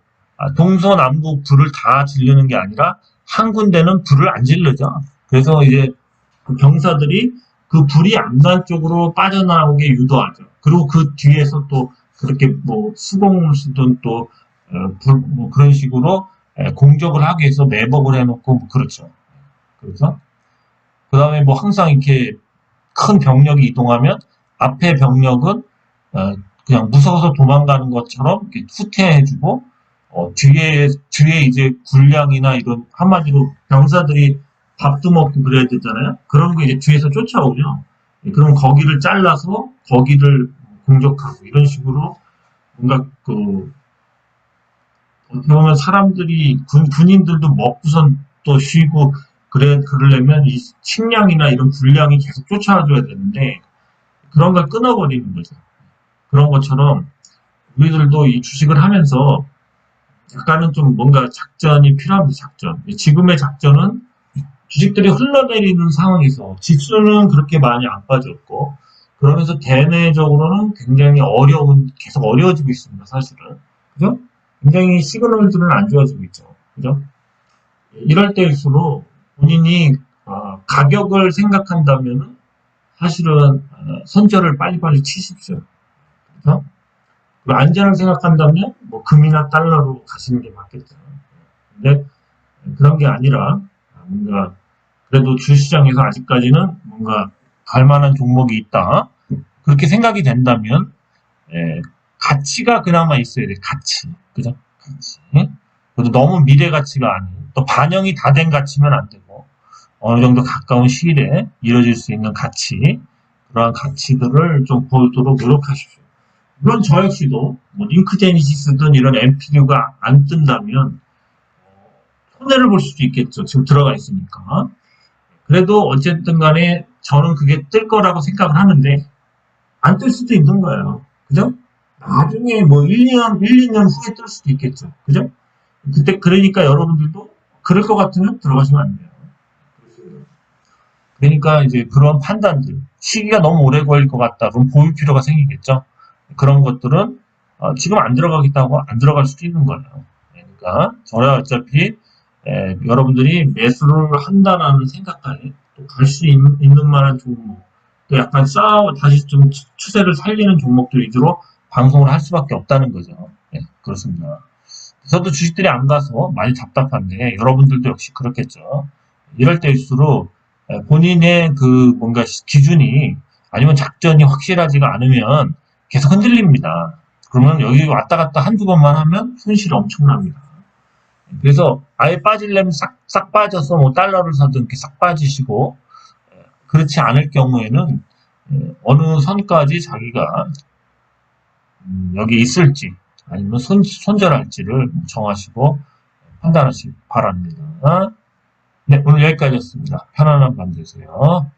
동서남북 불을 다 지르는 게 아니라 한 군데는 불을 안 지르죠. 그래서 이제 그 병사들이 그 불이 안 난 쪽으로 빠져나오게 유도하죠. 그리고 그 뒤에서 또 그렇게 뭐 수공을 쓰든 또 뭐 그런 식으로 공격을 하기 위해서 매복을 해놓고 뭐 그렇죠. 그래서 그 다음에 뭐 항상 이렇게 큰 병력이 이동하면 앞에 병력은 그냥 무서워서 도망가는 것처럼 이렇게 후퇴해주고 뒤에 이제 군량이나 이런 한마디로 병사들이 밥도 먹고 그래야 되잖아요. 그런 거 이제 뒤에서 쫓아오죠. 그럼 거기를 잘라서 거기를 공격하고 이런 식으로 뭔가 어떻게 보면 사람들이 군인들도 먹고선 또 쉬고 그러려면 이 식량이나 이런 군량이 계속 쫓아와줘야 되는데 그런 걸 끊어버리는 거죠. 그런 것처럼 우리들도 이 주식을 하면서 약간은 좀 뭔가 작전이 필요합니다. 작전. 지금의 작전은 주식들이 흘러내리는 상황에서 지수는 그렇게 많이 안 빠졌고 그러면서 대내적으로는 굉장히 계속 어려워지고 있습니다. 사실은. 그죠? 굉장히 시그널들은 안 좋아지고 있죠. 그죠? 이럴 때일수록 본인이 가격을 생각한다면 사실은 손절을 빨리빨리 치십시오. 그죠? 안전을 생각한다면 뭐 금이나 달러로 가시는 게 맞겠죠. 근데 그런 게 아니라 뭔가 그래도 주시장에서 아직까지는 뭔가 갈 만한 종목이 있다. 그렇게 생각이 된다면 가치가 그나마 있어야 돼. 가치. 그죠? 가치. 그래도 너무 미래 가치가 아닌 또 반영이 다 된 가치면 안 되고 어느 정도 가까운 시일에 이뤄질 수 있는 가치 그러한 가치들을 좀 보도록 노력하십시오. 물론 저 역시도 뭐 링크 제니시스든 이런 MPU가 안 뜬다면 손해를 볼 수도 있겠죠. 지금 들어가 있으니까. 그래도 어쨌든 간에 저는 그게 뜰 거라고 생각을 하는데 안 뜰 수도 있는 거예요. 그죠? 나중에 뭐 1년, 2년 후에 뜰 수도 있겠죠. 그죠? 그때 그러니까 여러분들도 그럴 것 같으면 들어가시면 안 돼요. 그러니까 이제 그런 판단들 시기가 너무 오래 걸릴 것 같다 그럼 보일 필요가 생기겠죠. 그런 것들은 지금 안 들어가겠다고 안 들어갈 수도 있는 거예요. 그러니까 저는 어차피 여러분들이 매수를 한다라는 생각까지 또 갈 수 있는 만한 종목 또 약간 다시 좀 추세를 살리는 종목들 위주로 방송을 할 수밖에 없다는 거죠. 네, 그렇습니다. 저도 주식들이 안 가서 많이 답답한데 여러분들도 역시 그렇겠죠. 이럴 때일수록 본인의 그 뭔가 기준이 아니면 작전이 확실하지가 않으면 계속 흔들립니다. 그러면 여기 왔다 갔다 한두 번만 하면 손실이 엄청납니다. 그래서 아예 빠지려면 싹 빠져서 뭐 달러를 사든 이렇게 싹 빠지시고 그렇지 않을 경우에는 어느 선까지 자기가 여기 있을지 아니면 손절할지를 정하시고 판단하시기 바랍니다. 네, 오늘 여기까지였습니다. 편안한 밤 되세요.